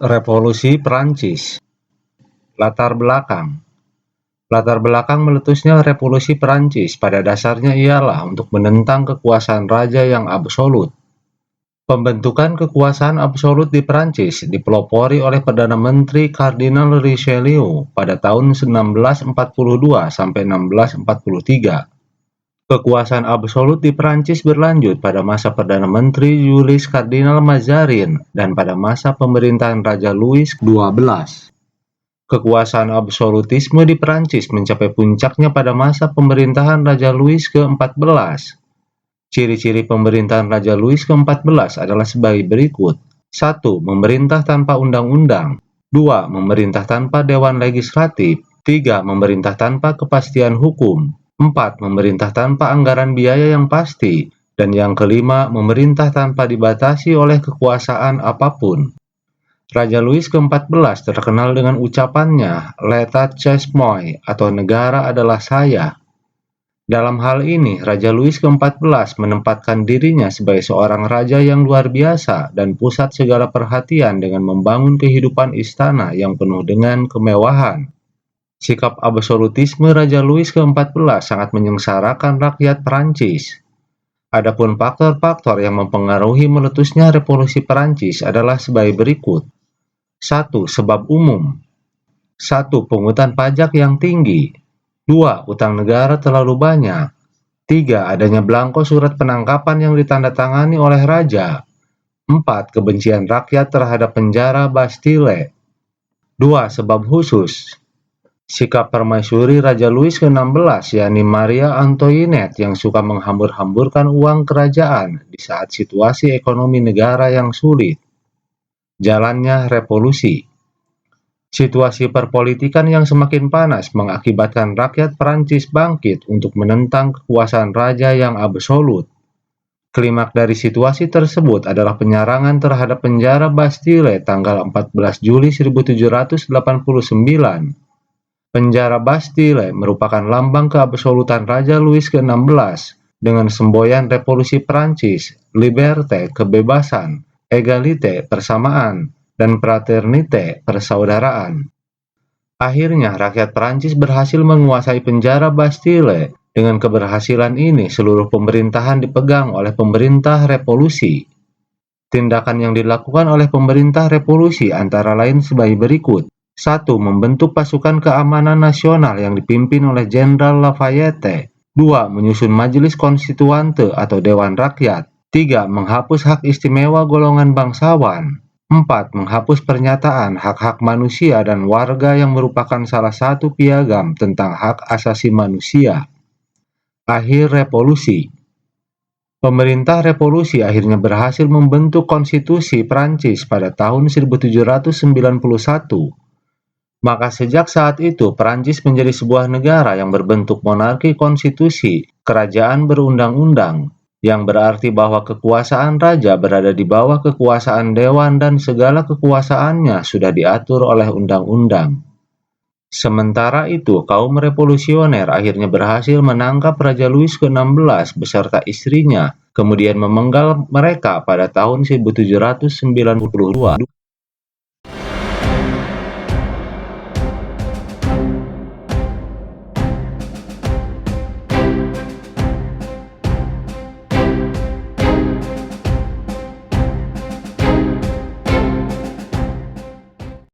Revolusi Perancis. Latar belakang. Latar belakang meletusnya Revolusi Perancis pada dasarnya ialah untuk menentang kekuasaan raja yang absolut. Pembentukan kekuasaan absolut di Perancis dipelopori oleh Perdana Menteri Kardinal Richelieu pada tahun 1642 sampai 1643. Kekuasaan absolut di Perancis berlanjut pada masa Perdana Menteri Jules Kardinal Mazarin dan pada masa pemerintahan Raja Louis XII. Kekuasaan absolutisme di Perancis mencapai puncaknya pada masa pemerintahan Raja Louis ke-14. Ciri-ciri pemerintahan Raja Louis ke-14 adalah sebagai berikut. 1. Memerintah tanpa undang-undang. 2. Memerintah tanpa dewan legislatif. 3. Memerintah tanpa kepastian hukum. 4. Memerintah tanpa anggaran biaya yang pasti. Dan yang kelima, memerintah tanpa dibatasi oleh kekuasaan apapun. Raja Louis ke-14 terkenal dengan ucapannya, "L'État c'est moi," atau negara adalah saya. Dalam hal ini, Raja Louis ke-14 menempatkan dirinya sebagai seorang raja yang luar biasa dan pusat segala perhatian dengan membangun kehidupan istana yang penuh dengan kemewahan. Sikap absolutisme Raja Louis ke-14 sangat menyengsarakan rakyat Perancis. Adapun faktor-faktor yang mempengaruhi meletusnya Revolusi Perancis adalah sebagai berikut. 1. Sebab umum. 1. Pungutan pajak yang tinggi. 2. Utang negara terlalu banyak. 3. Adanya belangko surat penangkapan yang ditandatangani oleh raja. 4. Kebencian rakyat terhadap penjara Bastille. 2. Sebab khusus. Sikap permaisuri Raja Louis ke-16, yakni Maria Antoinette yang suka menghambur-hamburkan uang kerajaan di saat situasi ekonomi negara yang sulit. Jalannya revolusi. Situasi perpolitikan yang semakin panas mengakibatkan rakyat Perancis bangkit untuk menentang kekuasaan raja yang absolut. Klimaks dari situasi tersebut adalah penyerangan terhadap penjara Bastille tanggal 14 Juli 1789. Penjara Bastille merupakan lambang keabsolutan Raja Louis ke-16 dengan semboyan Revolusi Perancis, liberté, kebebasan, égalité, persamaan, dan fraternité, persaudaraan. Akhirnya, rakyat Perancis berhasil menguasai penjara Bastille. Dengan keberhasilan ini, seluruh pemerintahan dipegang oleh pemerintah revolusi. Tindakan yang dilakukan oleh pemerintah revolusi antara lain sebagai berikut. 1. Membentuk pasukan keamanan nasional yang dipimpin oleh Jenderal Lafayette. 2. Menyusun majelis konstituante atau dewan rakyat. 3. Menghapus hak istimewa golongan bangsawan. 4. Menghapus pernyataan hak-hak manusia dan warga yang merupakan salah satu piagam tentang hak asasi manusia. Akhir revolusi. Pemerintah revolusi akhirnya berhasil membentuk konstitusi Prancis pada tahun 1791. Maka sejak saat itu, Perancis menjadi sebuah negara yang berbentuk monarki konstitusi, kerajaan berundang-undang, yang berarti bahwa kekuasaan raja berada di bawah kekuasaan dewan dan segala kekuasaannya sudah diatur oleh undang-undang. Sementara itu, kaum revolusioner akhirnya berhasil menangkap Raja Louis ke-16 beserta istrinya, kemudian memenggal mereka pada tahun 1792.